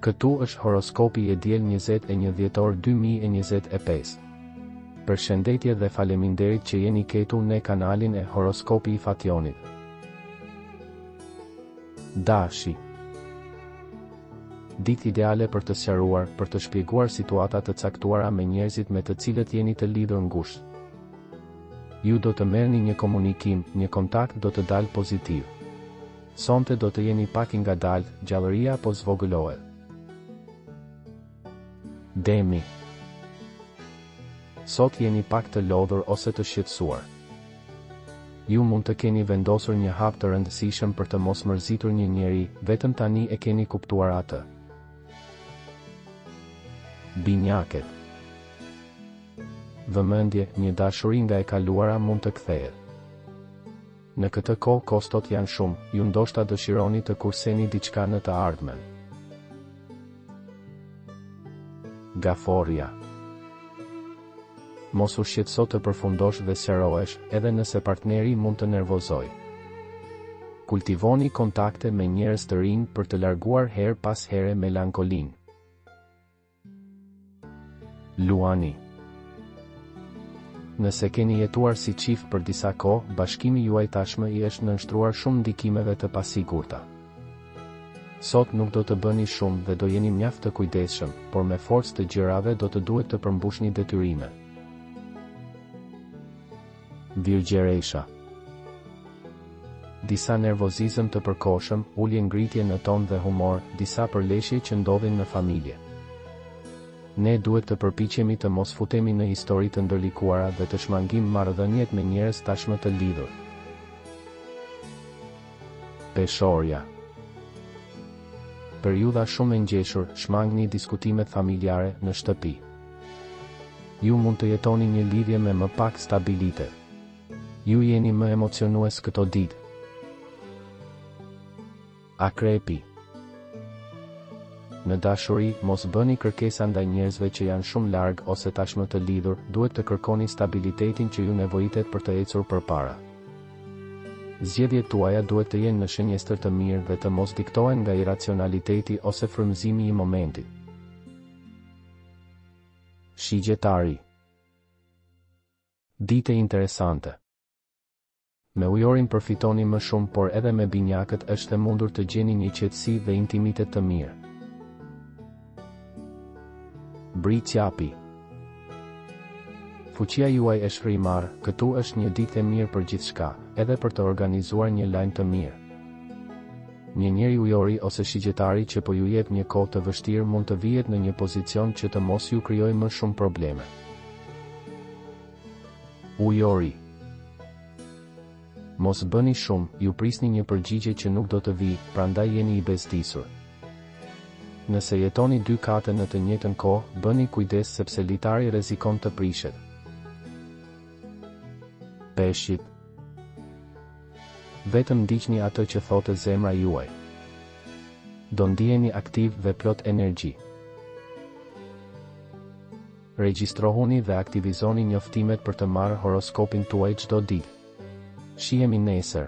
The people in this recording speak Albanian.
Këtu është horoskopi i diel 21 dhjetor 2025. Përshëndetje dhe faleminderit që jeni këtu në kanalin e horoskopi i Fationit. Dashi. Ditë ideale për të sqaruar, për të shpjeguar situata të caktuara me njerëzit me të cilët jeni të lidhur ngushtë. Ju do të merrni një komunikim, një kontakt do të dalë pozitiv. Sonte do të jeni pak i ngadalë, gjallëria po zvogëlohet. Demi. Sot jeni pak të lodhur ose të shqetësuar. Ju mund të keni vendosur një hap të rëndësishëm për të mos mërzitur një njeri, vetëm tani e keni kuptuar atë. Binjaket. Vëmendje, një dashuri nga e kaluara mund të kthehet. Në këtë kohë kostot janë shumë, ju ndoshta dëshironi të kurseni diçka në të ardhmen. Gaforja. Mos u shqetëso të përfundosh dhe sqarohesh, edhe nëse partneri mund të nervozoj. Kultivoni kontakte me njerëz të rinj për të larguar her pas here melankolin. Luani. Nëse keni jetuar si çift për disa kohë, bashkimi juaj tashmë i është nënshtruar shumë ndikimeve të pasigurta. Sot nuk do të bëni shumë dhe do jeni mjaft të kujdesshëm, por me forcë të gjërave do të duhet të përmbushni detyrime. Virgjeresha. Disa nervozizëm të përkohshëm, ulje ngritje në ton dhe humor, disa përleshje që ndodhin në familje. Ne duhet të përpiqemi të mos futemi në histori të ndërlikuara dhe të shmangim marrëdhëniet me njerëz tashmë të lidhur. Peshorja. Periudha shumë e ngjeshur, shmangni diskutimet familjare në shtëpi. Ju mund të jetoni një lidhje me më pak stabilitet. Ju jeni më emocionues këto ditë. Akrepi. Në dashuri, mos bëni kërkesa ndaj njerëzve që janë shumë larg ose tashmë të lidhur, duhet të kërkoni stabilitetin që ju nevojitet për të ecur përpara. Zgjedhjet tuaja duhet të jenë në shënjestër të mirë dhe të mos diktohen nga iracionaliteti ose frymëzimi i momentit. Shigjetari. Ditë interesante. Me ujorin përfitoni më shumë, por edhe me binjakët është e mundur të gjeni një qetësi dhe intimitet të mirë. Bricjapi. Fuqia juaj është frymare, këtu është një ditë e mirë për gjithçka, edhe për të organizuar një lajm të mirë. Një njeri ujori ose shigjetari që po ju jep një kohë të vështirë mund të vihet në një pozicion që të mos ju krijojë më shumë probleme. Ujori. Mos bëni shumë, ju prisni një përgjigje që nuk do të vijë, prandaj jeni i bezdisur. Nëse jetoni dy kate në të njëjtën kohë, bëni kujdes sepse litari rrezikon të prishet. Peshqit. Vetëm ndiqni atë që thotë zemra juaj. Do ndiheni aktiv dhe plot energji. Regjistrohuni dhe aktivizoni njoftimet për të marrë horoskopin tuaj çdo ditë. Shihemi nesër.